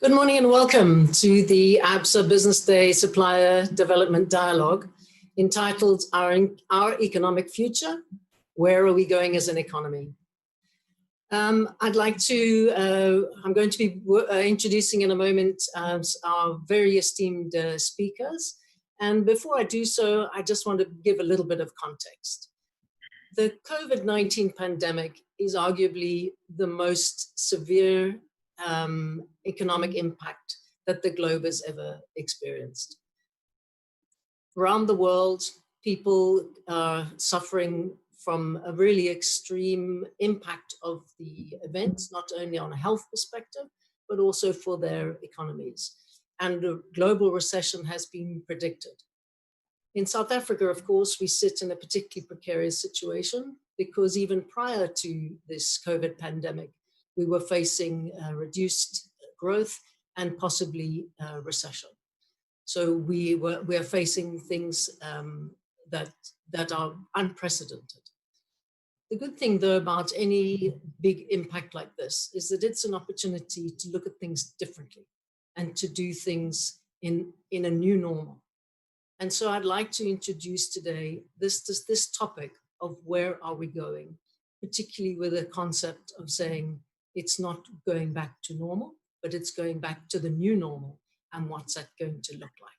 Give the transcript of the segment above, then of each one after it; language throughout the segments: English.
Good morning and welcome to the ABSA Business Day Supplier Development Dialogue entitled Our Economic Future, Where Are We Going as an Economy? I'm going to be introducing in a moment our very esteemed speakers. And before I do so, I just want to give a little bit of context. The COVID-19 pandemic is arguably the most severe economic impact that the globe has ever experienced. Around the world, people are suffering from a really extreme impact of the events, not only on a health perspective, but also for their economies. And a global recession has been predicted. In South Africa, of course, we sit in a particularly precarious situation because even prior to this COVID pandemic, we were facing reduced growth and possibly recession. So we are facing things that are unprecedented. The good thing, though, about any big impact like this is that it's an opportunity to look at things differently and to do things in a new normal. And so I'd like to introduce today this topic of where are we going, particularly with the concept of saying it's not going back to normal, but it's going back to the new normal, and what's that going to look like.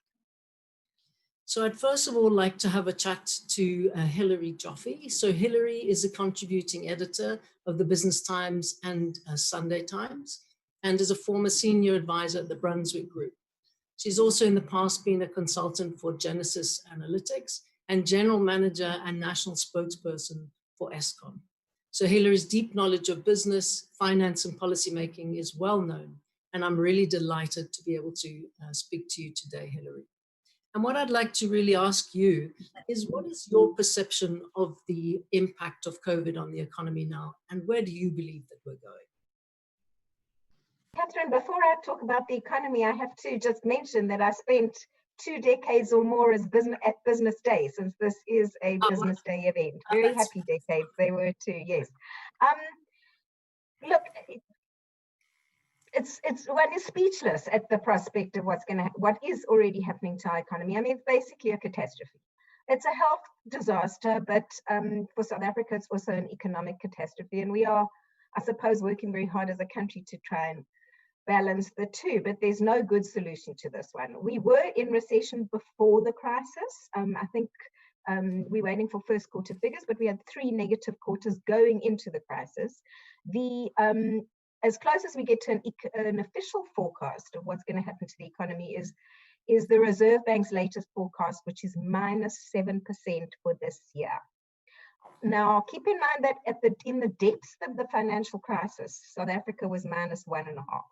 So I'd first of all like to have a chat to Hilary Joffe. So Hilary is a contributing editor of the Business Times and Sunday Times, and is a former senior advisor at the Brunswick Group. She's also in the past been a consultant for Genesis Analytics and general manager and national spokesperson for Eskom. So Hilary's deep knowledge of business, finance, and policymaking is well known, and I'm really delighted to be able to speak to you today, Hilary. And what I'd like to really ask you is, what is your perception of the impact of COVID on the economy now, and where do you believe that we're going? Catherine, before I talk about the economy, I have to just mention that I spent 2 decades or more as Business Day, since this is a Business Day event. Very happy decades they were too, yes. Look, one is speechless at the prospect of what is already happening to our economy. I mean, it's basically a catastrophe. It's a health disaster, but for South Africa, it's also an economic catastrophe. And we are, I suppose, working very hard as a country to try and balance the two, but there's no good solution to this one. We were in recession before the crisis. I think we're waiting for first quarter figures, but we had 3 negative quarters going into the crisis. As close as we get to an official forecast of what's going to happen to the economy is the Reserve Bank's latest forecast, which is -7% for this year. Now, keep in mind that in the depths of the financial crisis, South Africa was -1.5%.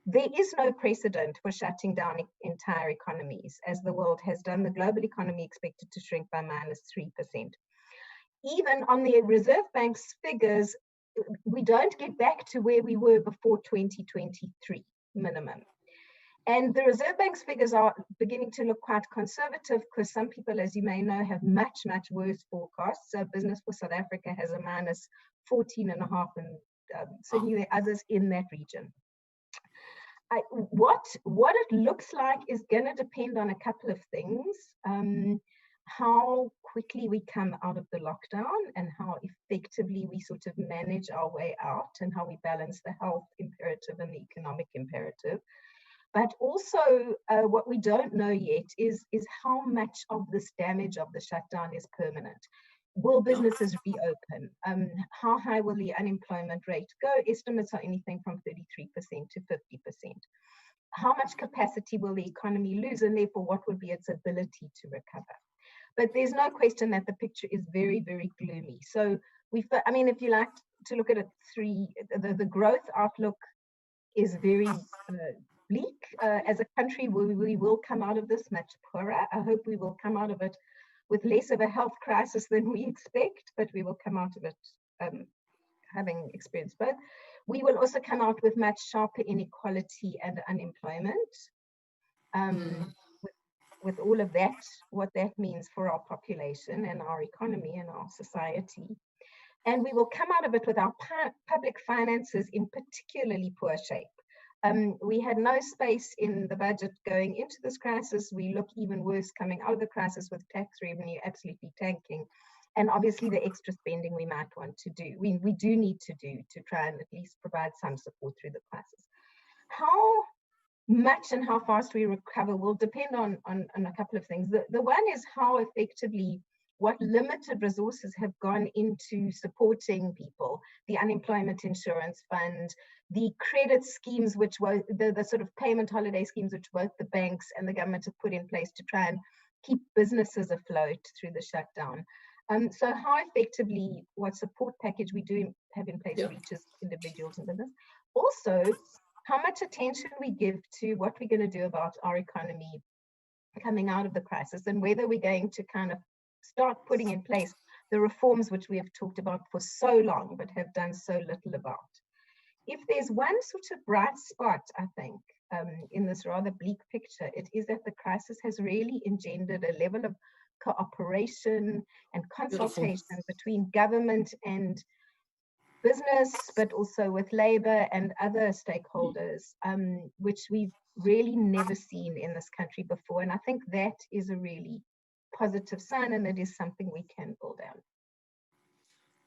There is no precedent for shutting down entire economies, as the world has done. The global economy expected to shrink by -3%. Even on the Reserve Bank's figures, we don't get back to where we were before 2023 minimum. And the Reserve Bank's figures are beginning to look quite conservative, because some people, as you may know, have much, much worse forecasts. So Business for South Africa has a -14.5%, and certainly there are others in that region. What it looks like is going to depend on a couple of things. How quickly we come out of the lockdown and how effectively we sort of manage our way out, and how we balance the health imperative and the economic imperative. But also what we don't know yet is how much of this damage of the shutdown is permanent. Will businesses reopen? How high will the unemployment rate go? Estimates are anything from 33% to 50%. How much capacity will the economy lose, and therefore what will be its ability to recover? But there's no question that the picture is very, very gloomy. So if you like to look at it, the growth outlook is very bleak. As a country, we will come out of this much poorer. I hope we will come out of it with less of a health crisis than we expect, but we will come out of it having experienced both. We will also come out with much sharper inequality and unemployment. With all of that, what that means for our population and our economy and our society. And we will come out of it with our public finances in particularly poor shape. We had no space in the budget going into this crisis. We look even worse coming out of the crisis with tax revenue absolutely tanking. And obviously the extra spending we might want to do, we do need to do to try and at least provide some support through the crisis. How much and how fast we recover will depend on a couple of things. The one is how effectively what limited resources have gone into supporting people, the unemployment insurance fund, the credit schemes, which were the sort of payment holiday schemes, which both the banks and the government have put in place to try and keep businesses afloat through the shutdown. So how effectively what support package we do have in place reaches individuals and business. Also, how much attention we give to what we're going to do about our economy coming out of the crisis, and whether we're going to kind of start putting in place the reforms which we have talked about for so long but have done so little about. If there's one sort of bright spot, I think, in this rather bleak picture, it is that the crisis has really engendered a level of cooperation and consultation between government and business, but also with labor and other stakeholders, which we've really never seen in this country before. And I think that is a really positive sign, and it is something we can build on.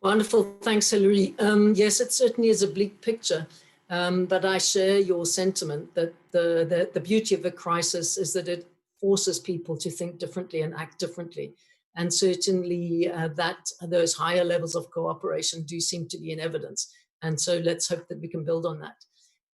Wonderful. Thanks, Hilary. Yes, it certainly is a bleak picture, but I share your sentiment that the beauty of the crisis is that it forces people to think differently and act differently. And certainly that those higher levels of cooperation do seem to be in evidence. And so let's hope that we can build on that.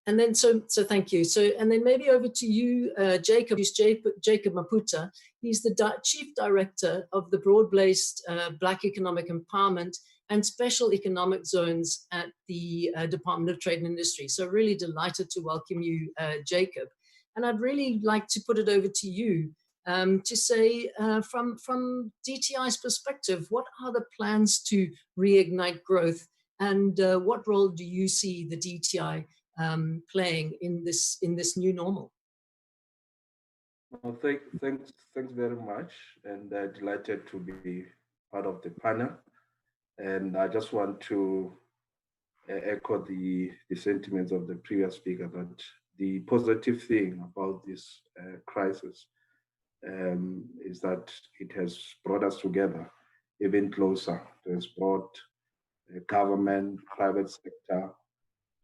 And then, so thank you. So, and then maybe over to you, Jacob Maputa. He's the Chief Director of the Broad-Based Black Economic Empowerment and Special Economic Zones at the Department of Trade and Industry. So really delighted to welcome you, Jacob. And I'd really like to put it over to you to say, from DTI's perspective, what are the plans to reignite growth, and what role do you see the DTI playing in this new normal? Well, thanks very much, and delighted to be part of the panel. And I just want to echo the sentiments of the previous speaker, that the positive thing about this crisis is that it has brought us together even closer. It has brought government, private sector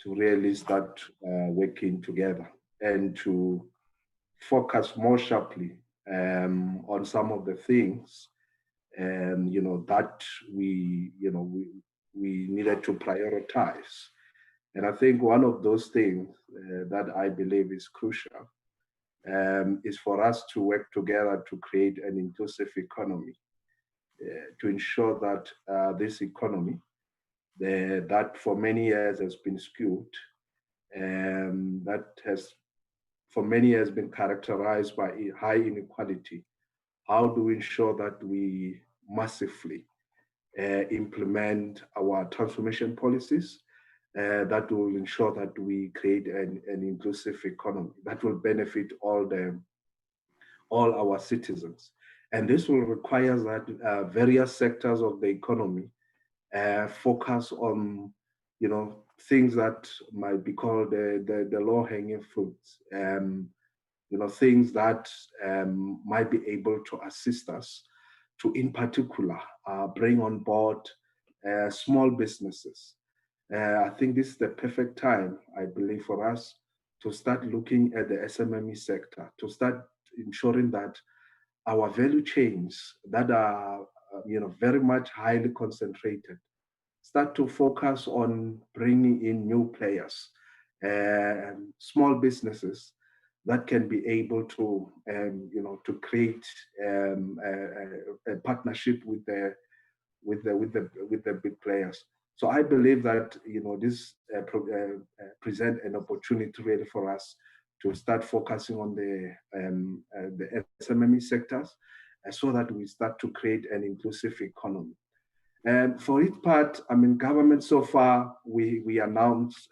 to really start working together and to focus more sharply on some of the things that we needed to prioritize. And I think one of those things that I believe is crucial is for us to work together to create an inclusive economy, to ensure that this economy that for many years has been skewed, that has for many years been characterized by high inequality. How do we ensure that we massively implement our transformation policies that will ensure that we create an inclusive economy that will benefit all our citizens? And this will require that various sectors of the economy focus on, things that might be called the low-hanging fruits, things that might be able to assist us to, in particular, bring on board small businesses. I think this is the perfect time, I believe, for us to start looking at the SMME sector, to start ensuring that our value chains that are, very much highly concentrated, start to focus on bringing in new players, small businesses that can be able to, to create a partnership with the big players. So I believe that this present an opportunity really for us to start focusing on the SMME sectors, so that we start to create an inclusive economy. And for its part, government so far, we announced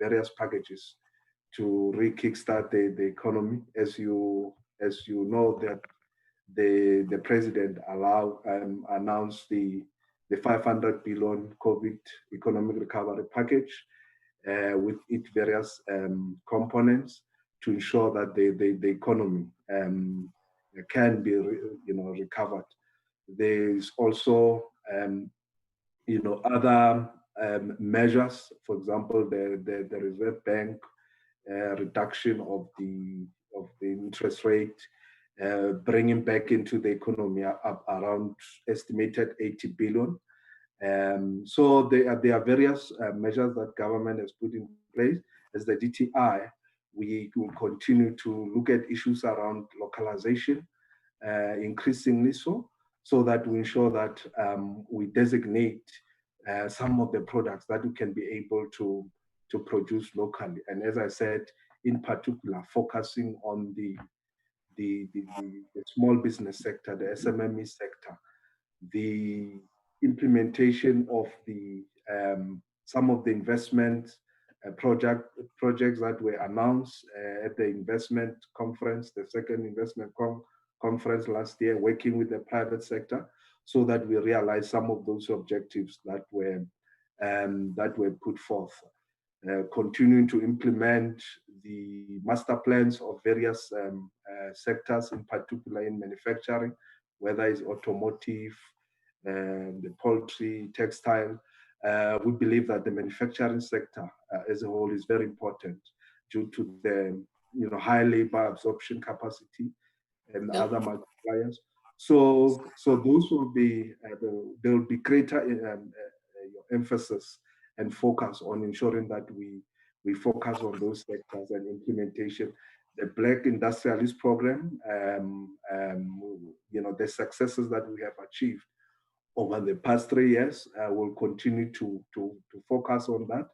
various packages to re-kickstart the economy. As you know, that the president announced the 500 billion COVID economic recovery package, with its various components to ensure that the economy can be recovered. There's also other measures, for example, the Reserve Bank reduction of the interest rate, bringing back into the economy up around estimated 80 billion. So there are various measures that government has put in place. As the DTI, we will continue to look at issues around localization, increasingly so that we ensure that we designate some of the products that we can be able to produce locally. And as I said, in particular, focusing on the small business sector, the SMME sector, the implementation of the some of the investment projects that were announced at the investment conference, the second investment conference last year, working with the private sector, so that we realize some of those objectives that were put forth. Continuing to implement the master plans of various sectors, in particular in manufacturing, whether it's automotive, the poultry, textile. We believe that the manufacturing sector as a whole is very important due to the high labor absorption capacity and other multipliers. So those will be there will be greater emphasis and focus on ensuring that we focus on those sectors and implementation. The Black Industrialist Program, the successes that we have achieved over the past 3 years, will continue to focus on that,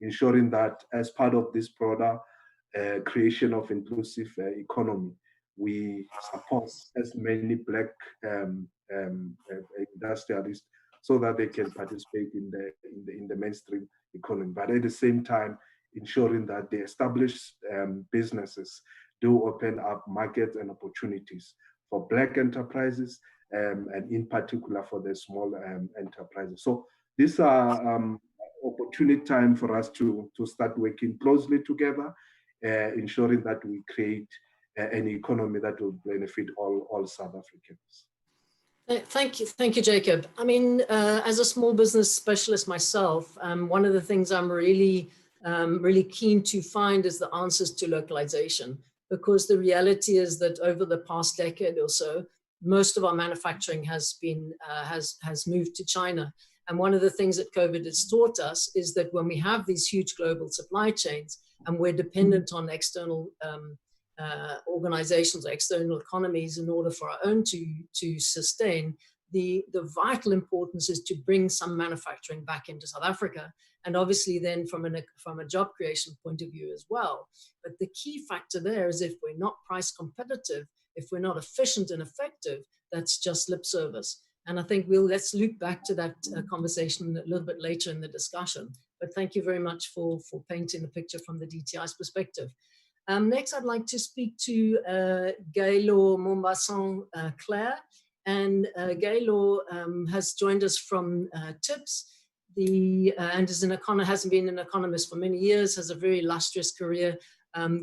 ensuring that as part of this broader creation of inclusive economy, we support as many Black industrialists so that they can participate in the mainstream economy. But at the same time, ensuring that the established businesses do open up markets and opportunities for Black enterprises, and in particular for the small enterprises. So these are opportunity time for us to start working closely together, ensuring that we create an economy that will benefit all South Africans. Thank you, Jacob. I mean, as a small business specialist myself, one of the things I'm really keen to find is the answers to localization, because the reality is that over the past decade or so, most of our manufacturing has moved to China. And one of the things that COVID has taught us is that when we have these huge global supply chains and we're dependent on external organizations or external economies in order for our own to sustain, the vital importance is to bring some manufacturing back into South Africa, and obviously then from a job creation point of view as well. But the key factor there is if we're not price competitive, if we're not efficient and effective, that's just lip service. And I think let's loop back to that conversation a little bit later in the discussion. But thank you very much for painting the picture from the DTI's perspective. Next, I'd like to speak to Gaylor Mombasson-Claire. And Gaylor has joined us from TIPS, and hasn't been an economist for many years, has a very illustrious career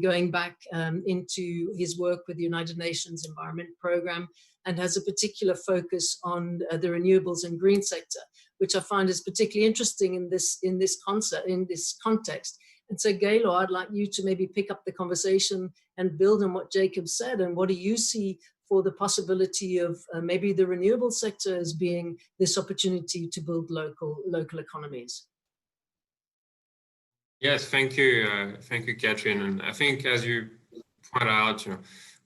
going back into his work with the United Nations Environment Programme, and has a particular focus on the renewables and green sector, which I find is particularly interesting in this context. And so, Gaylor, I'd like you to maybe pick up the conversation and build on what Jacob said. And what do you see for the possibility of maybe the renewable sector as being this opportunity to build local economies? Yes, thank you, Catherine. And I think, as you point out,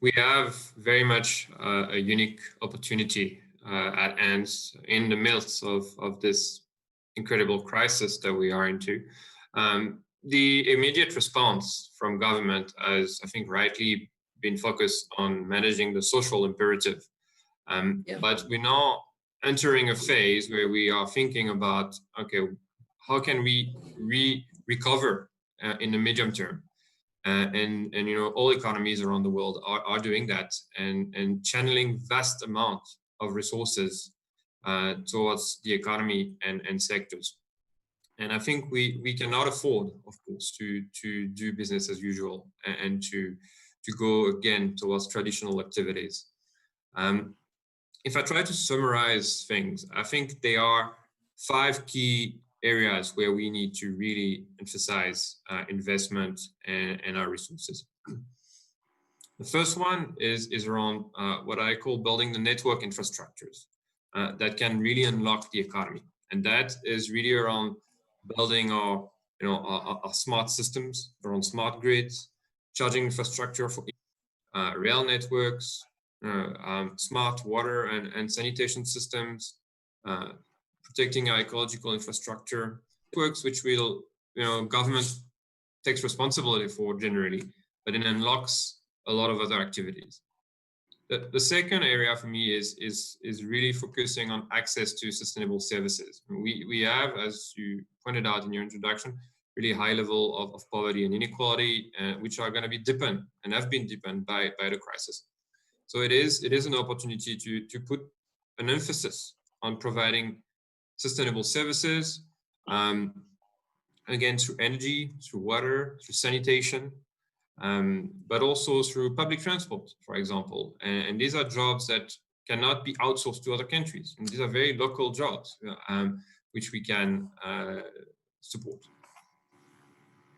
we have very much a unique opportunity at hand in the midst of this incredible crisis that we are into. The immediate response from government has, I think, rightly been focused on managing the social imperative. But we're now entering a phase where we are thinking about, okay, how can we recover in the medium term? And all economies around the world are doing that and channeling vast amounts of resources towards the economy and sectors. And I think we cannot afford, of course, to do business as usual and to go again towards traditional activities. If I try to summarize things, I think there are 5 key areas where we need to really emphasize investment and our resources. The first one is around what I call building the network infrastructures that can really unlock the economy. And that is really around building our smart systems, around smart grids, charging infrastructure for rail networks, smart water and sanitation systems, protecting our ecological infrastructure, networks which will, government takes responsibility for generally, but it unlocks a lot of other activities. The second area for me is really focusing on access to sustainable services. We have, as you pointed out in your introduction, really high level of poverty and inequality, which are going to be deepened and have been deepened by the crisis. So it is an opportunity to put an emphasis on providing sustainable services, again, through energy, through water, through sanitation, but also through public transport, for example. And these are jobs that cannot be outsourced to other countries. And these are very local jobs, which we can support.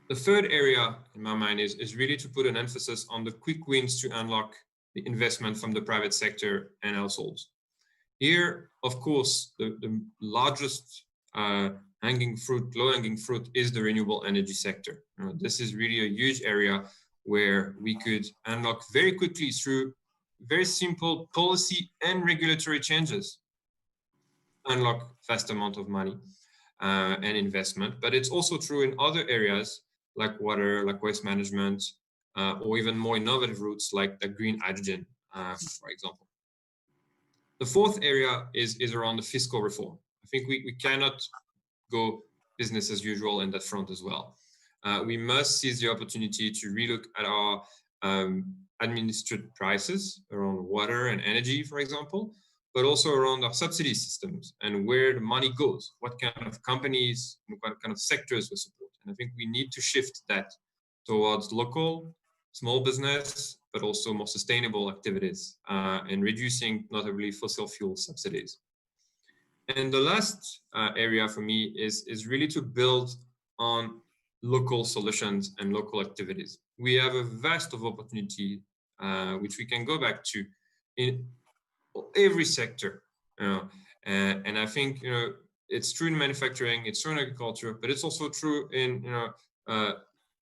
The third area, in my mind, is really to put an emphasis on the quick wins to unlock the investment from the private sector and households. Here, of course, the largest low-hanging fruit is the renewable energy sector. This is really a huge area where we could unlock very quickly through very simple policy and regulatory changes, unlock vast amount of money and investment. But it's also true in other areas like water, like waste management, or even more innovative routes like the green hydrogen, for example. The fourth area is around the fiscal reform. I think we cannot go business as usual in that front as well. We must seize the opportunity to relook at our administered prices around water and energy, for example, but also around our subsidy systems and where the money goes, what kind of companies, what kind of sectors we support. And I think we need to shift that towards local, small business, but also more sustainable activities and reducing notably fossil fuel subsidies. And the last area for me is really to build on local solutions and local activities. We have a vast of opportunity, which we can go back to in every sector. And I think, it's true in manufacturing, it's true in agriculture, but it's also true in,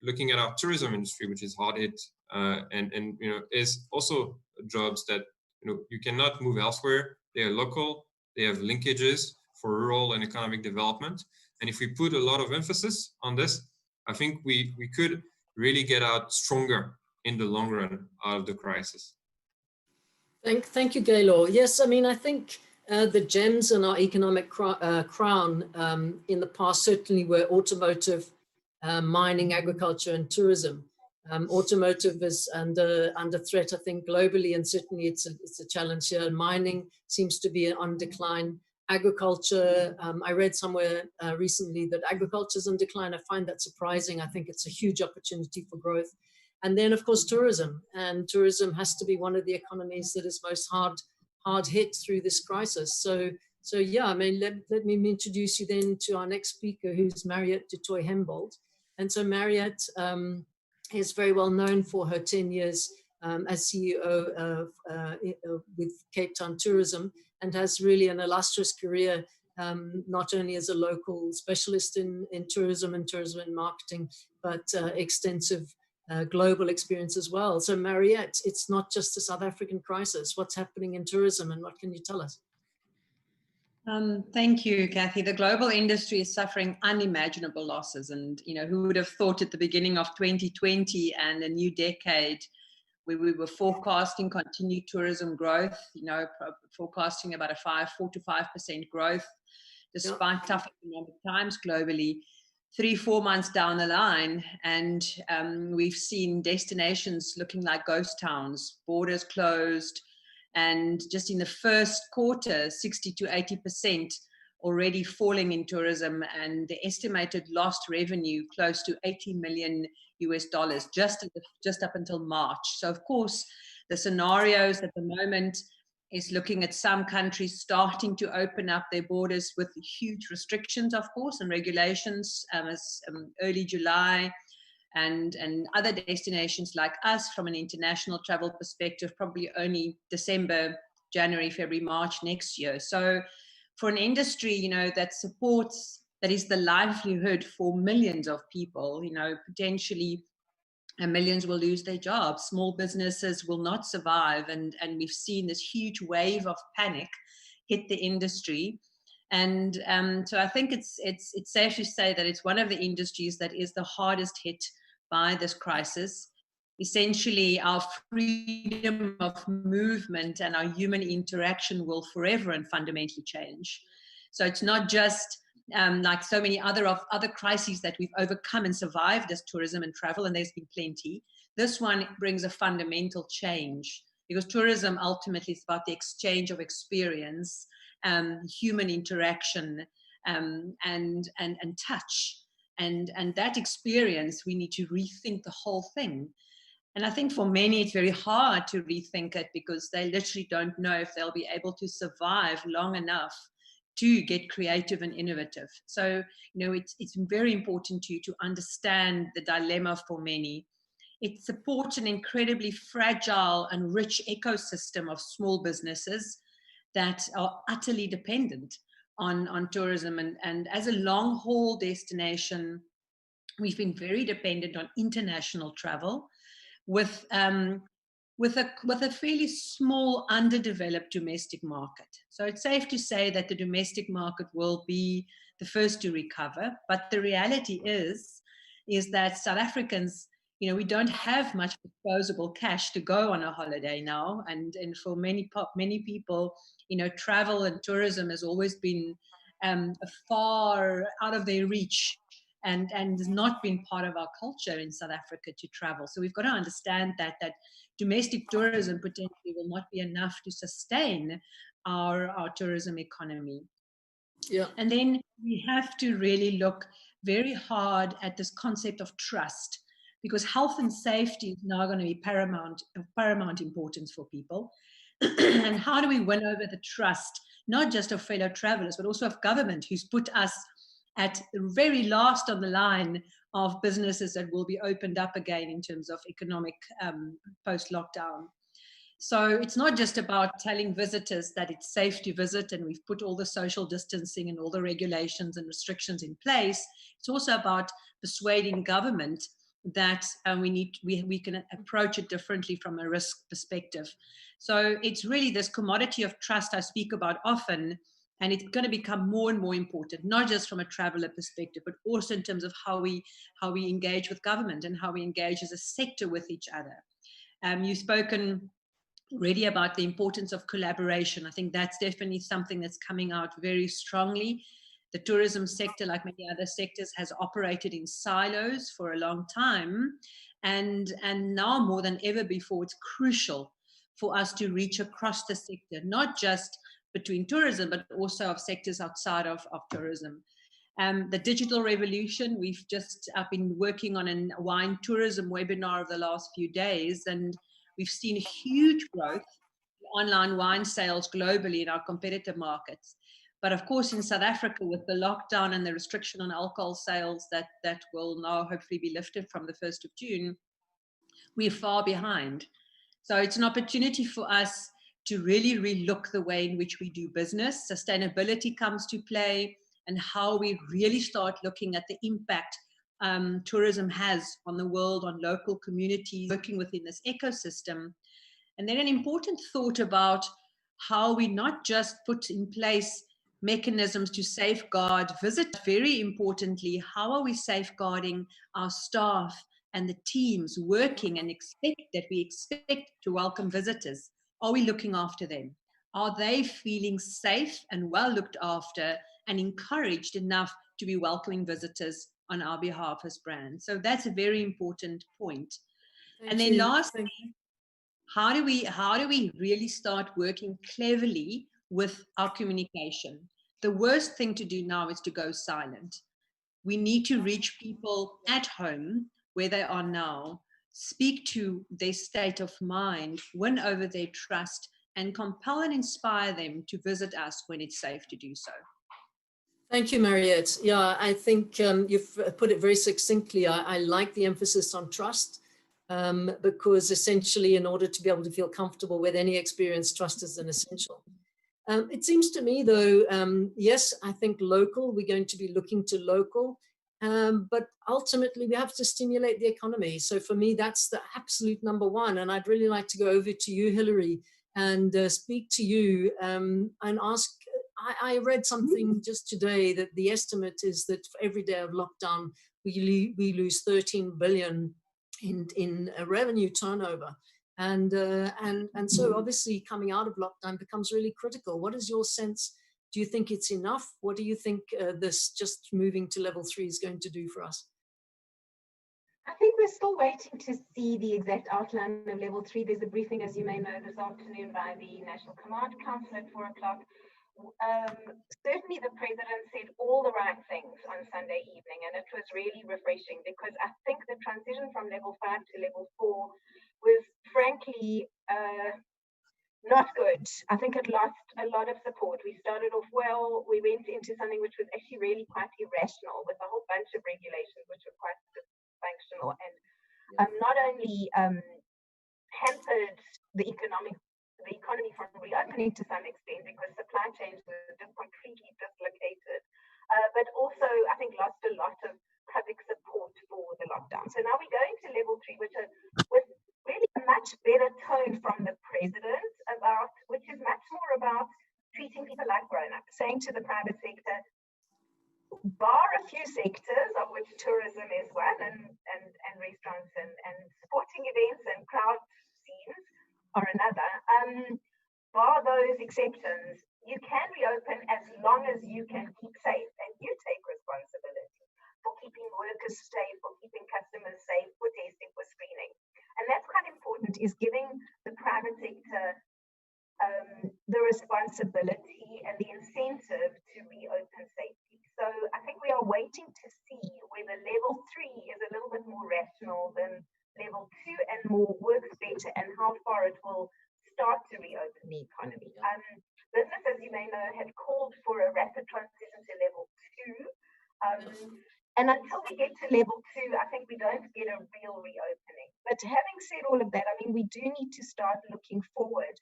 looking at our tourism industry, which is hard hit, and is also jobs that, you cannot move elsewhere. They are local, they have linkages for rural and economic development. And if we put a lot of emphasis on this, I think we could really get out stronger in the long run out of the crisis. Thank you, Gaylor. Yes, I mean, I think the gems in our economic crown in the past certainly were automotive, mining, agriculture, and tourism. Automotive is under threat, I think, globally, and certainly it's a challenge here. Mining seems to be on decline. Agriculture, I read somewhere recently that agriculture is on decline. I find that surprising. I think it's a huge opportunity for growth. And then, of course, tourism. And tourism has to be one of the economies that is most hard hit through this crisis. So yeah, I mean, let me introduce you then to our next speaker, who's Mariette du Toit-Hembold. And so Mariette is very well known for her 10 years as CEO with Cape Town Tourism, and has really an illustrious career, not only as a local specialist in tourism and marketing, but extensive global experience as well. So Mariette, it's not just a South African crisis. What's happening in tourism, and what can you tell us? Thank you, Kathy. The global industry is suffering unimaginable losses, and who would have thought at the beginning of 2020 and a new decade, where we were forecasting continued tourism growth, forecasting about a 4 to 5% growth, despite tough economic times globally. 3-4 months down the line, and we've seen destinations looking like ghost towns, borders closed, and just in the first quarter, 60 to 80% already falling in tourism, and the estimated lost revenue close to $80 million just up until March. So of course, the scenarios at the moment is looking at some countries starting to open up their borders with huge restrictions, of course, and regulations as early July, and other destinations like us from an international travel perspective, probably only December, January, February, March next year. So for an industry, you know, that supports, that is the livelihood for millions of people, you know, potentially millions will lose their jobs, small businesses will not survive, and we've seen this huge wave of panic hit the industry. And so I think it's safe to say that it's one of the industries that is the hardest hit by this crisis. Essentially, our freedom of movement and our human interaction will forever and fundamentally change. So it's not just like so many other crises that we've overcome and survived as tourism and travel, and there's been plenty. This one brings a fundamental change, because tourism ultimately is about the exchange of experience, human interaction, and touch. And that experience, we need to rethink the whole thing. And I think for many, it's very hard to rethink it, because they literally don't know if they'll be able to survive long enough to get creative and innovative. So, you know, it's very important to understand the dilemma for many. It supports an incredibly fragile and rich ecosystem of small businesses that are utterly dependent on tourism. And as a long-haul destination, we've been very dependent on international travel, with a fairly small, underdeveloped domestic market. So it's safe to say that the domestic market will be the first to recover. But the reality is that South Africans, you know, we don't have much disposable cash to go on a holiday now. And for many people, you know, travel and tourism has always been far out of their reach, and has not been part of our culture in South Africa to travel. So we've got to understand that domestic tourism potentially will not be enough to sustain our tourism economy. Yeah. And then we have to really look very hard at this concept of trust, because health and safety is now going to be of paramount importance for people. And how do we win over the trust, not just of fellow travelers, but also of government, who's put us at the very last on the line of businesses that will be opened up again in terms of economic post-lockdown. So it's not just about telling visitors that it's safe to visit and we've put all the social distancing and all the regulations and restrictions in place. It's also about persuading government that we can approach it differently from a risk perspective. So it's really this commodity of trust I speak about often, and it's going to become more and more important, not just from a traveler perspective, but also in terms of how we engage with government and how we engage as a sector with each other. You've spoken already about the importance of collaboration. I think that's definitely something that's coming out very strongly. The tourism sector, like many other sectors, has operated in silos for a long time. And now more than ever before, it's crucial for us to reach across the sector, not just between tourism, but also of sectors outside of tourism. The digital revolution, I've been working on a wine tourism webinar over the last few days, and we've seen huge growth in online wine sales globally in our competitive markets. But of course, in South Africa, with the lockdown and the restriction on alcohol sales that will now hopefully be lifted from the 1st of June, we're far behind. So it's an opportunity for us to really relook the way in which we do business. Sustainability comes to play, and how we really start looking at the impact tourism has on the world, on local communities, working within this ecosystem. And then an important thought about how we not just put in place mechanisms to safeguard visitors, very importantly, how are we safeguarding our staff and the teams working and we expect to welcome visitors? Are we looking after them? Are they feeling safe and well looked after and encouraged enough to be welcoming visitors on our behalf as brands? So that's a very important point. And then lastly, how do we really start working cleverly with our communication? The worst thing to do now is to go silent. We need to reach people at home where they are now, speak to their state of mind, win over their trust, and compel and inspire them to visit us when it's safe to do so. Thank you, Mariette. Yeah, I think you've put it very succinctly. I like the emphasis on trust because essentially in order to be able to feel comfortable with any experience, trust is an essential. It seems to me though, yes, I think local, we're going to be looking to local, but ultimately we have to stimulate the economy. So for me, that's the absolute number one. And I'd really like to go over to you, Hilary, and speak to you and ask, I read something just today that the estimate is that for every day of lockdown, we lose 13 billion in revenue turnover. And so obviously coming out of lockdown becomes really critical. What is your sense? Do you think it's enough? What do you think this just moving to level 3 is going to do for us? I think we're still waiting to see the exact outline of level 3. There's a briefing, as you may know, this afternoon by the National Command Council at 4 o'clock. Certainly the president said all the right things on Sunday evening, and it was really refreshing because I think the transition from level 5 to level 4 was frankly not good. I think it lost a lot of support. We started off well, we went into something which was actually really quite irrational with a whole bunch of regulations which were quite dysfunctional and not only hampered the economy from reopening to some extent because supply chains were just completely dislocated, but also I think lost a lot of public support for the lockdown. So now we're going to level 3, which is with really a much better tone from the president which is much more about treating people like grown-ups, saying to the private sector, bar a few sectors of which tourism is one and restaurants and sporting events and crowd scenes or another, bar those exceptions, you can reopen as long as you can keep safe and you take responsibility for keeping workers safe, for keeping customers safe, for testing, for screening. And that's quite important, is giving the private sector the responsibility and the incentive to reopen safely. So I think we are waiting to see whether level 3 is a little bit more rational than level 2 and more works better, and how far it will start to reopen the economy. Business, as you may know, had called for a rapid transition to level 2. And until we get to level 2, I think we don't get a real reopening. But having said all of that, I mean, we do need to start looking forward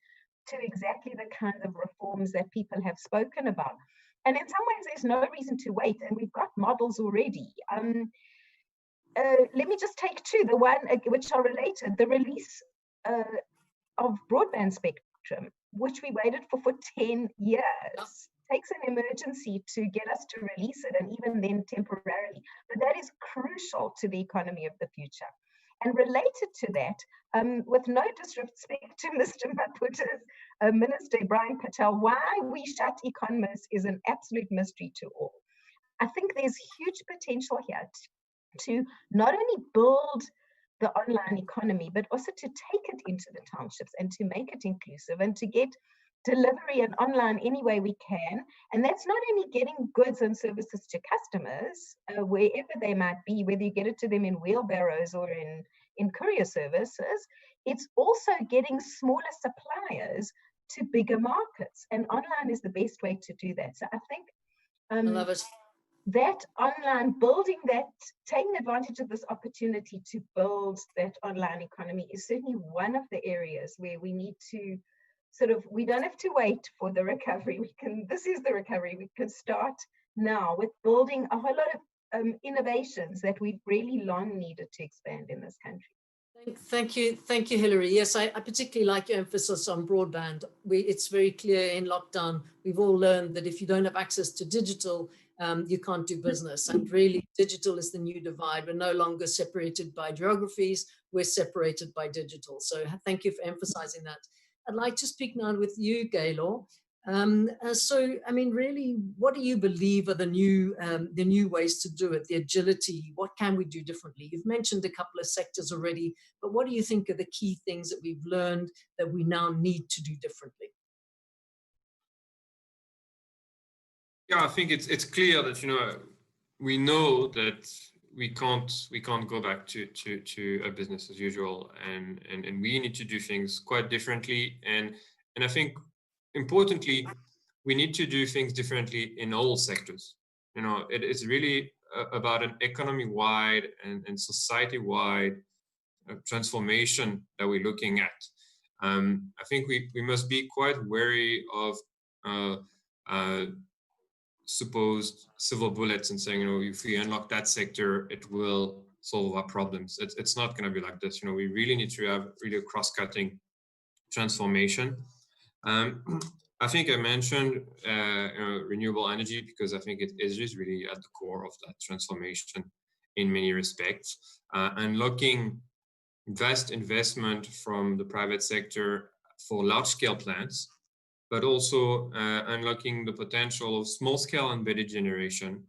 to exactly the kinds of reforms that people have spoken about. And in some ways, there's no reason to wait, and we've got models already. Let me just take two, the one which are related, the release of broadband spectrum, which we waited for 10 years. Takes an emergency to get us to release it, and even then temporarily. But that is crucial to the economy of the future. And related to that, with no disrespect to Mr. Maputa's Minister Brian Patel, why we shut economies is an absolute mystery to all. I think there's huge potential here to not only build the online economy, but also to take it into the townships and to make it inclusive and to get delivery and online any way we can. And that's not only getting goods and services to customers, wherever they might be, whether you get it to them in wheelbarrows or in courier services, it's also getting smaller suppliers to bigger markets. And online is the best way to do that. So I think I love it. That online, building that, taking advantage of this opportunity to build that online economy is certainly one of the areas where we need to we don't have to wait for the recovery. This is the recovery. We can start now with building a whole lot of innovations that we've really long needed to expand in this country. Thank you, Hilary. Yes, I particularly like your emphasis on broadband. It's very clear in lockdown, we've all learned that if you don't have access to digital, you can't do business. And really, digital is the new divide. We're no longer separated by geographies, we're separated by digital. So thank you for emphasizing that. I'd like to speak now with you, Gaylor. So, I mean, really, what do you believe are the new ways to do it, the agility? What can we do differently? You've mentioned a couple of sectors already, but what do you think are the key things that we've learned that we now need to do differently? Yeah, I think it's clear that, you know, we know that we can't go back to a business as usual, and we need to do things quite differently, and I think importantly, we need to do things differently in all sectors. You know, it's really about an economy-wide and society-wide transformation that we're looking at. I think we must be quite wary of supposed silver bullets and saying, you know, if we unlock that sector, it will solve our problems. It's not going to be like this. You know, we really need to have really a cross-cutting transformation. I think I mentioned renewable energy because I think it is just really at the core of that transformation in many respects. Unlocking vast investment from the private sector for large-scale plants, but also unlocking the potential of small-scale embedded generation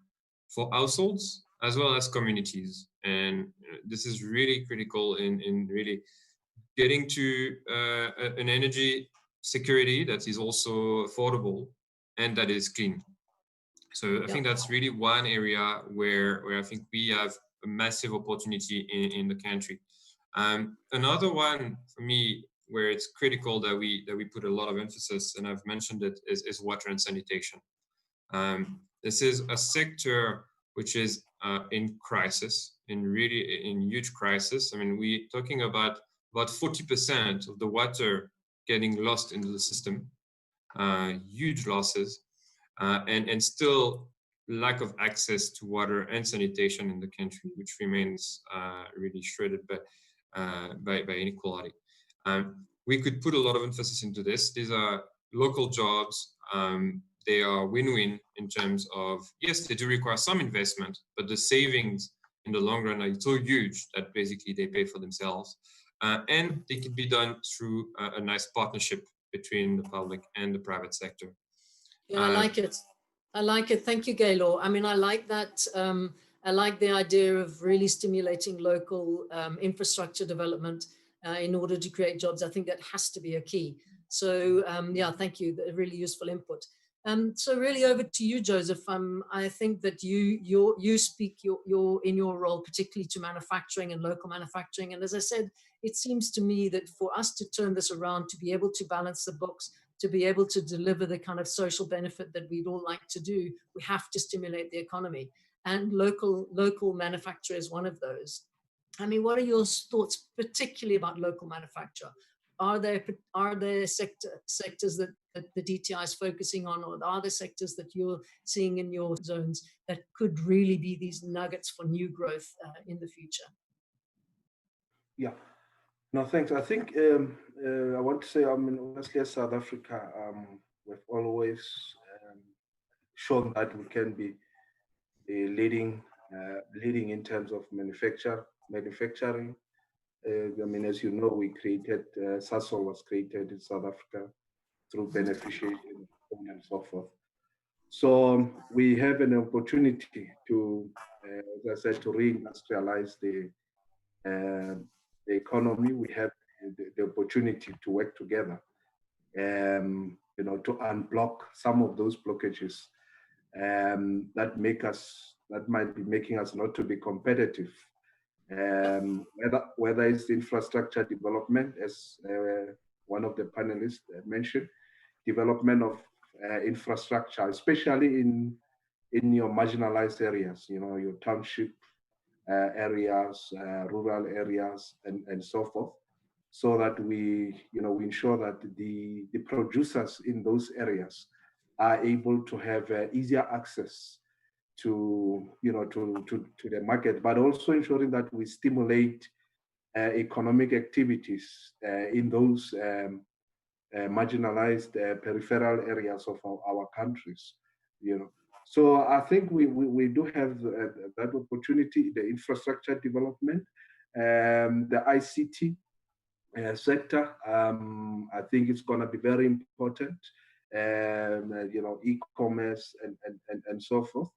for households as well as communities. And this is really critical in really getting to an energy security that is also affordable and that is clean. So I think that's really one area where I think we have a massive opportunity in the country. Another one for me where it's critical that we put a lot of emphasis, and I've mentioned it, is water and sanitation. This is a sector which is in crisis, in huge crisis. I mean, we're talking about 40% of the water getting lost into the system, huge losses, and still lack of access to water and sanitation in the country, which remains really shredded by inequality. We could put a lot of emphasis into this. These are local jobs. They are win-win in terms of, yes, they do require some investment, but the savings in the long run are so huge that basically they pay for themselves. And they can be done through a nice partnership between the public and the private sector. Yeah, I like it. I like it. Thank you, Gaylor. I mean, I like that. I like the idea of really stimulating local infrastructure development in order to create jobs. I think that has to be a key. So yeah, thank you. Really useful input. So really over to you, Joseph. I think that you speak in your role particularly to manufacturing and local manufacturing. And as I said, it seems to me that for us to turn this around, to be able to balance the books, to be able to deliver the kind of social benefit that we'd all like to do, we have to stimulate the economy. And local manufacture is one of those. I mean, what are your thoughts particularly about local manufacture? Are there sectors that the DTI is focusing on, or are there sectors that you're seeing in your zones that could really be these nuggets for new growth in the future? Yeah, no, thanks. I think I want to say, I mean, honestly, as South Africa, we've always shown that we can be leading in terms of manufacturing. I mean, as you know, we created, Sasol was created in South Africa through beneficiation and so forth. So we have an opportunity to, as I said, to reindustrialize the economy. We have the opportunity to work together, you know, to unblock some of those blockages that might be making us not to be competitive. Whether it's infrastructure development, as one of the panelists mentioned, development of infrastructure, especially in your marginalized areas, you know, your township areas, rural areas, and so forth, so that we ensure that the producers in those areas are able to have easier access to the market, but also ensuring that we stimulate economic activities in those marginalized peripheral areas of our countries, you know. So I think we do have that opportunity, the infrastructure development, the ICT sector. I think it's going to be very important, you know, e-commerce and so forth.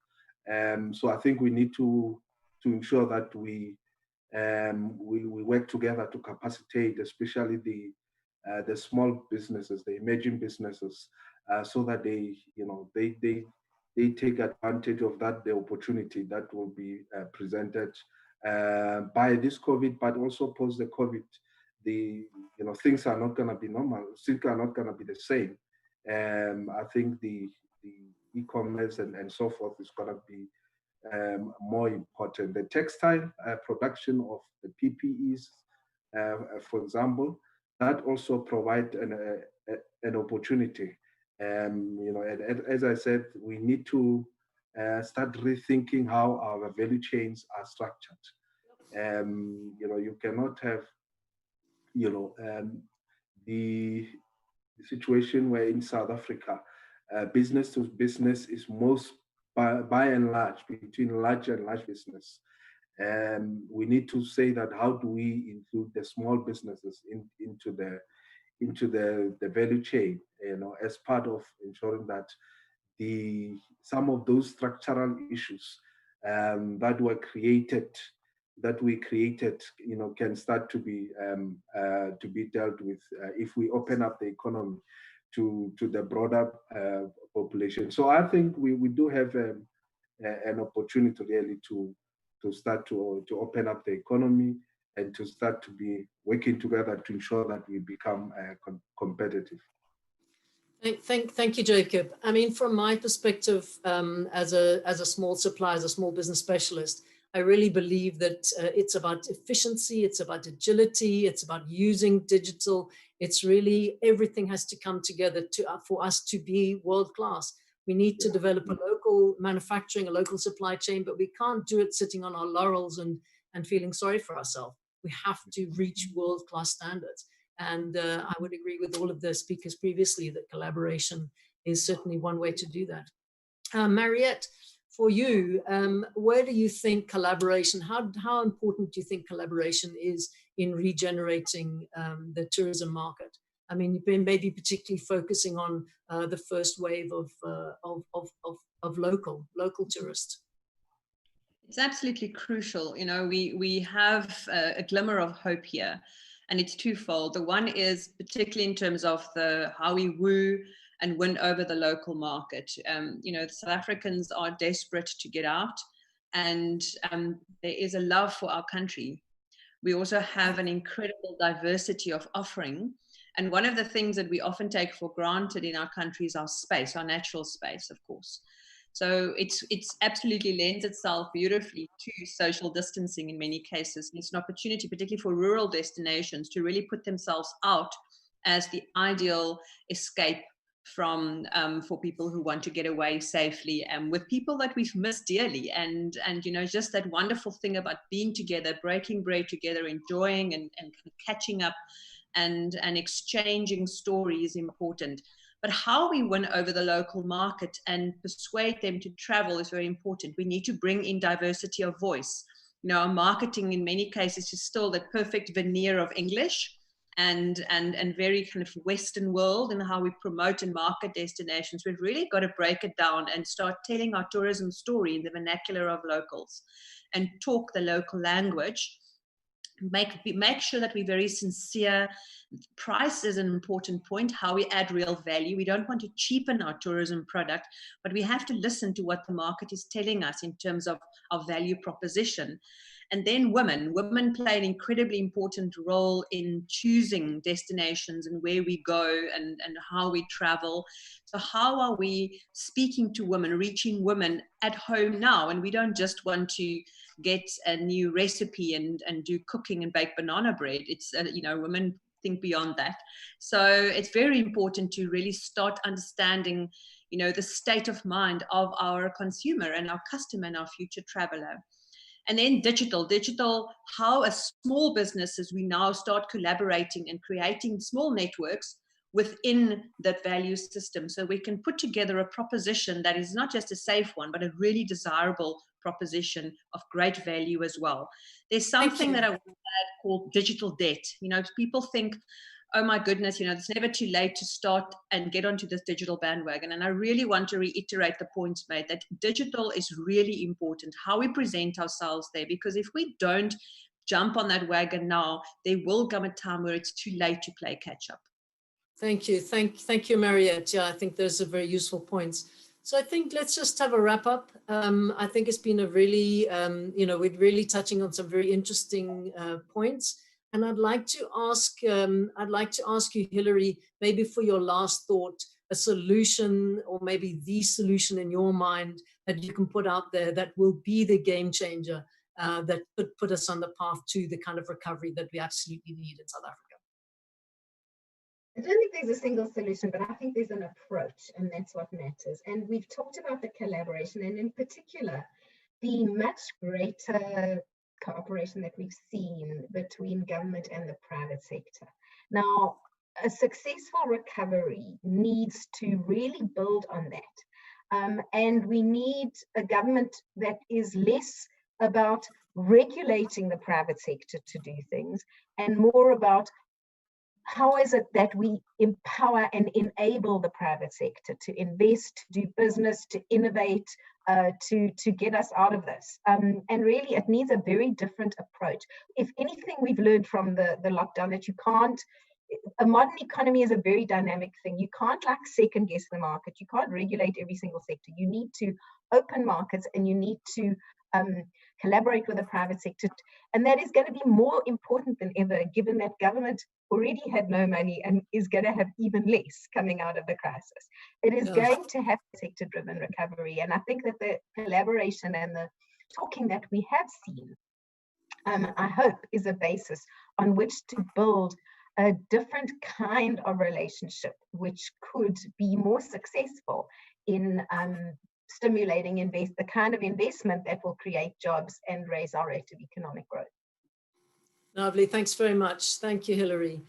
So I think we need to ensure that we work together to capacitate, especially the small businesses, the emerging businesses, so that they they take advantage of that, the opportunity that will be presented by this COVID, but also post the COVID. Things are not going to be normal. Things are not going to be the same. I think the e-commerce and so forth is going to be more important. The textile production of the PPEs, for example, that also provide an opportunity. And as I said, we need to start rethinking how our value chains are structured. You cannot have, the situation where in South Africa, business to business is most by and large between large and large business. We need to say that how do we include the small businesses into the value chain, as part of ensuring that some of those structural issues that we created, can start to be dealt with if we open up the economy to the broader population. So I think we do have an opportunity really to start to open up the economy and to start to be working together to ensure that we become competitive. Thank you, Jacob. I mean, from my perspective, as a small supplier, as a small business specialist, I really believe that it's about efficiency, it's about agility, it's about using digital. It's really, everything has to come together for us to be world class. We need to develop a local manufacturing, a local supply chain, but we can't do it sitting on our laurels and feeling sorry for ourselves. We have to reach world class standards. And I would agree with all of the speakers previously that collaboration is certainly one way to do that. Mariette, for you, where do you think collaboration, how important do you think collaboration is in regenerating the tourism market? I mean, you've been maybe particularly focusing on the first wave of local tourists. It's absolutely crucial. We have a glimmer of hope here, and it's twofold. The one is particularly in terms of how we woo and win over the local market. The South Africans are desperate to get out, and there is a love for our country. We also have an incredible diversity of offering. And one of the things that we often take for granted in our country is our space, our natural space, of course. So it's absolutely lends itself beautifully to social distancing in many cases. And it's an opportunity, particularly for rural destinations, to really put themselves out as the ideal escape from for people who want to get away safely and with people that we've missed dearly. And just that wonderful thing about being together, breaking bread together, enjoying and kind of catching up and exchanging stories is important. But how we win over the local market and persuade them to travel is very important. We need to bring in diversity of voice. Our marketing in many cases is still the perfect veneer of English and very kind of Western world in how we promote and market destinations. We've really got to break it down and start telling our tourism story in the vernacular of locals and talk the local language. Make sure that we're very sincere. Price is an important point, how we add real value. We don't want to cheapen our tourism product, but we have to listen to what the market is telling us in terms of our value proposition. And then women play an incredibly important role in choosing destinations and where we go and how we travel. So how are we speaking to women, reaching women at home now? And we don't just want to get a new recipe and do cooking and bake banana bread. It's, women think beyond that. So it's very important to really start understanding, the state of mind of our consumer and our customer and our future traveler. And then digital, how as small businesses, we now start collaborating and creating small networks within that value system. So we can put together a proposition that is not just a safe one, but a really desirable proposition of great value as well. There's something that I would add called digital debt. People think, oh my goodness, it's never too late to start and get onto this digital bandwagon. And I really want to reiterate the points made that digital is really important, how we present ourselves there, because if we don't jump on that wagon now, there will come a time where it's too late to play catch up. Thank you. Thank you, Mariette. Yeah, I think those are very useful points. So I think let's just have a wrap up. I think it's been a really, we're really touching on some very interesting points. And I'd like to ask you, Hilary, maybe for your last thought, a solution or maybe the solution in your mind that you can put out there that will be the game changer that could put us on the path to the kind of recovery that we absolutely need in South Africa. I don't think there's a single solution, but I think there's an approach, and that's what matters. And we've talked about the collaboration, and in particular, the much greater cooperation that we've seen between government and the private sector. Now, a successful recovery needs to really build on that. And we need a government that is less about regulating the private sector to do things and more about how is it that we empower and enable the private sector to invest, to do business, to innovate, to get us out of this? And really, it needs a very different approach. If anything, we've learned from the lockdown that you can't, a modern economy is a very dynamic thing. You can't like second guess the market. You can't regulate every single sector. You need to open markets and you need to collaborate with the private sector. And that is going to be more important than ever, given that government already had no money and is going to have even less coming out of the crisis. It is going to have sector driven recovery. And I think that the collaboration and the talking that we have seen, I hope, is a basis on which to build a different kind of relationship, which could be more successful in stimulating the kind of investment that will create jobs and raise our rate of economic growth. Lovely, thanks very much. Thank you, Hilary.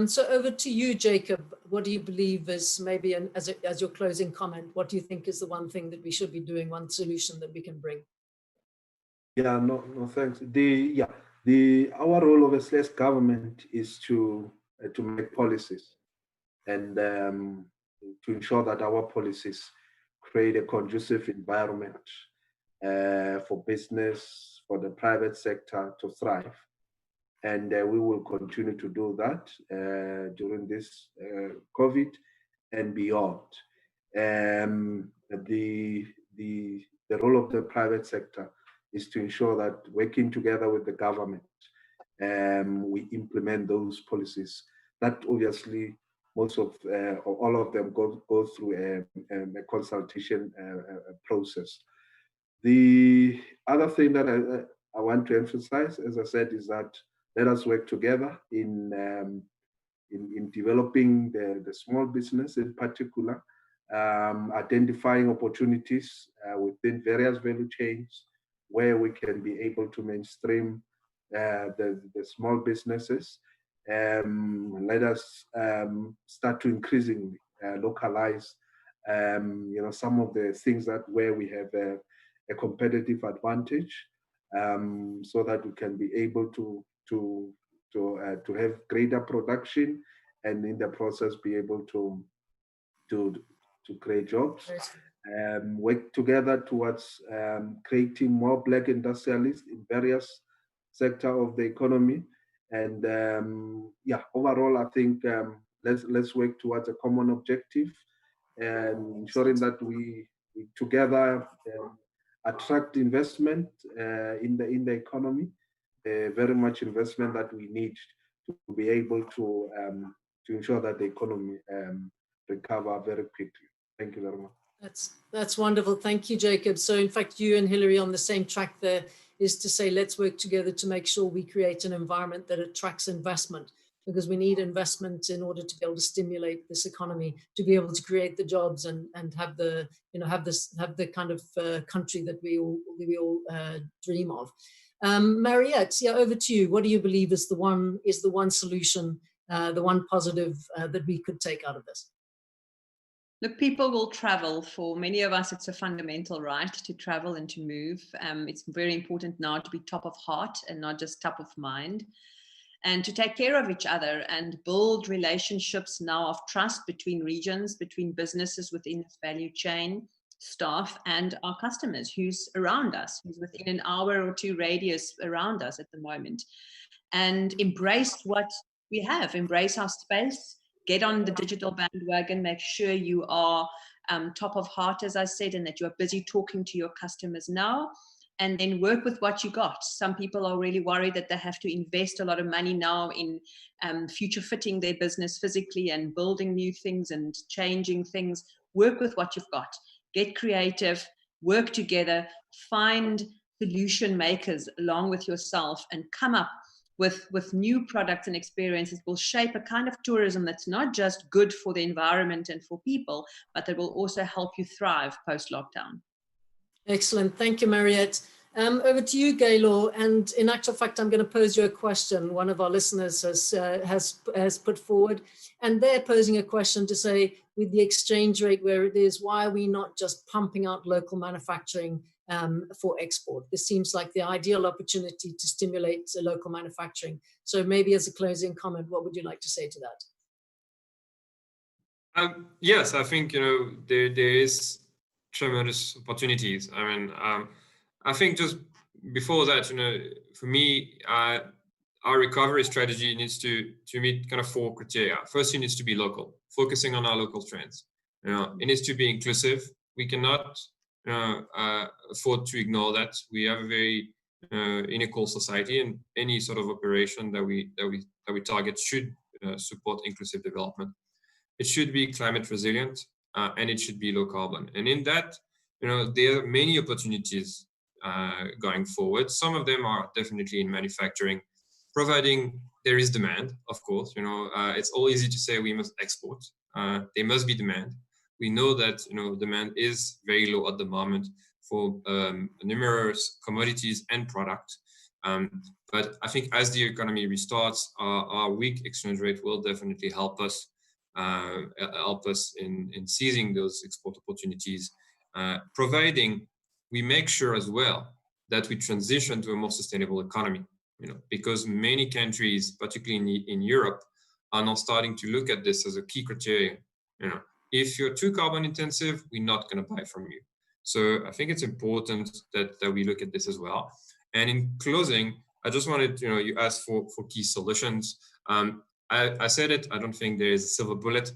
So over to you, Jacob. What do you believe is maybe, as your closing comment, what do you think is the one thing that we should be doing, one solution that we can bring? Yeah, no, thanks. Our role obviously as government is to make policies and to ensure that our policies create a conducive environment for business, for the private sector to thrive. And we will continue to do that during this COVID and beyond. The role of the private sector is to ensure that working together with the government, we implement those policies that obviously most of or all of them go through a consultation process. The other thing that I want to emphasize, as I said, is that let us work together in developing the small business in particular, identifying opportunities within various value chains where we can be able to mainstream the small businesses. Let us start to increasingly localize some of the things that where we have a competitive advantage, so that we can be able to have greater production and in the process be able to create jobs. Work together towards creating more Black industrialists in various sectors of the economy. And overall, I think let's work towards a common objective and ensuring that we together attract investment in the economy, very much investment that we need to be able to ensure that the economy recover very quickly. Thank you very much. That's wonderful. Thank you, Jacob. So in fact, you and Hilary on the same track there is to say, let's work together to make sure we create an environment that attracts investment, because we need investment in order to be able to stimulate this economy, to be able to create the jobs and have the kind of country that we all dream of. Mariette, over to you. What do you believe is the one solution, the one positive that we could take out of this? Look, people will travel. For many of us, it's a fundamental right to travel and to move. It's very important now to be top of heart and not just top of mind, and to take care of each other and build relationships now of trust between regions, between businesses within this value chain, staff, and our customers who's around us, who's within an hour or two radius around us at the moment. And embrace what we have, embrace our space, get on the digital bandwagon, make sure you are top of heart, as I said, and that you're busy talking to your customers now. And then work with what you got. Some people are really worried that they have to invest a lot of money now in future fitting their business physically and building new things and changing things. Work with what you've got. Get creative, work together, find solution makers along with yourself, and come up with new products and experiences that will shape a kind of tourism that's not just good for the environment and for people, but that will also help you thrive post-lockdown. Excellent. Thank you, Mariette. Over to you, Gaylor. And in actual fact, I'm going to pose you a question. One of our listeners has put forward, and they're posing a question to say, with the exchange rate where it is, why are we not just pumping out local manufacturing for export? This seems like the ideal opportunity to stimulate local manufacturing. So maybe as a closing comment, what would you like to say to that? Yes, I think, there is tremendous opportunities. I mean, I think just before that, for me, our recovery strategy needs to meet kind of 4 criteria. First, it needs to be local, focusing on our local strengths. It needs to be inclusive. We cannot afford to ignore that. We have a very unequal society, and any sort of operation that we target should support inclusive development. It should be climate resilient, and it should be low carbon. And in that, there are many opportunities going forward. Some of them are definitely in manufacturing, providing there is demand, of course. It's all easy to say we must export. There must be demand. We know that demand is very low at the moment for numerous commodities and products. But I think as the economy restarts, our weak exchange rate will definitely help us in seizing those export opportunities, providing we make sure as well that we transition to a more sustainable economy. Because many countries, particularly in Europe, are now starting to look at this as a key criteria. If you're too carbon intensive, we're not going to buy from you. So I think it's important that we look at this as well. And in closing, I just wanted, you asked for key solutions. I said it, I don't think there is a silver bullet,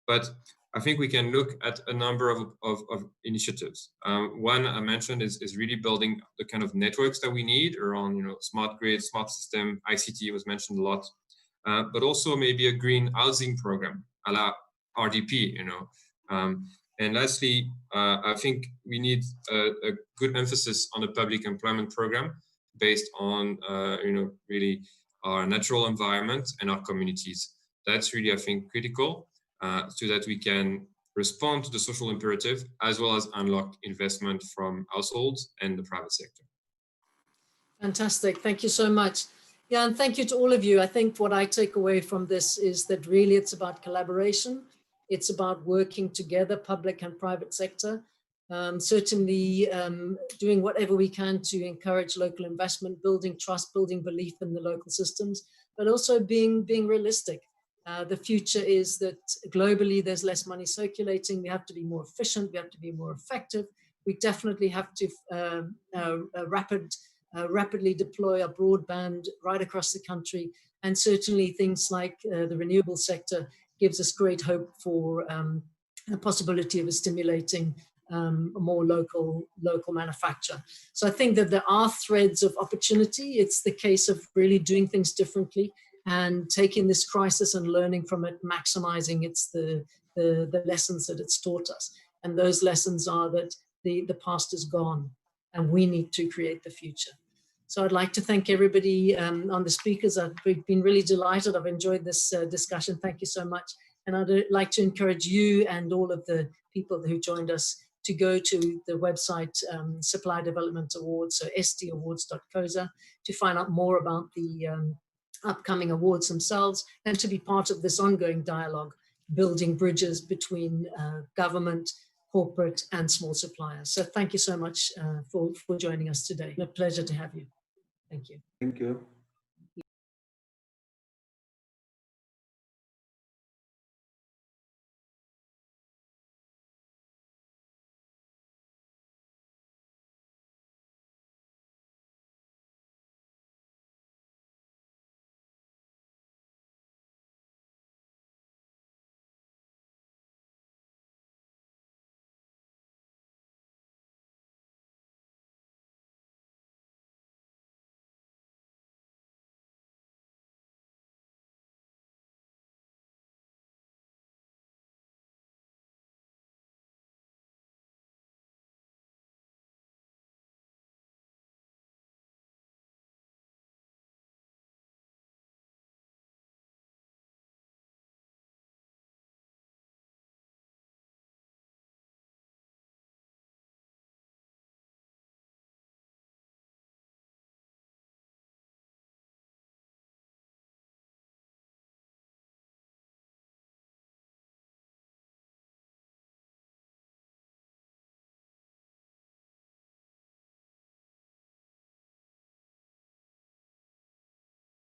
but I think we can look at a number of initiatives. One I mentioned is really building the kind of networks that we need around, smart grid, smart system, ICT was mentioned a lot, but also maybe a green housing program, a la RDP, And lastly, I think we need a good emphasis on a public employment program based on, really our natural environment and our communities. That's really, I think, critical so that we can respond to the social imperative as well as unlock investment from households and the private sector. Fantastic. Thank you so much. Yeah, and thank you to all of you. I think what I take away from this is that really it's about collaboration. It's about working together, public and private sector. Certainly doing whatever we can to encourage local investment, building trust, building belief in the local systems, but also being realistic. The future is that globally there's less money circulating. We have to be more efficient. We have to be more effective. We definitely have to rapidly deploy our broadband right across the country. And certainly things like the renewable sector gives us great hope for the possibility of stimulating more local manufacture. So I think that there are threads of opportunity. It's the case of really doing things differently and taking this crisis and learning from it, maximizing the lessons that it's taught us. And those lessons are that the past is gone and we need to create the future. So I'd like to thank everybody on the speakers. I've been really delighted. I've enjoyed this discussion. Thank you so much. And I'd like to encourage you and all of the people who joined us to go to the website Supply Development Awards, so sdawards.coza, to find out more about the upcoming awards themselves and to be part of this ongoing dialogue, building bridges between government, corporate and small suppliers. So thank you so much for joining us today. A pleasure to have you. Thank you. Thank you.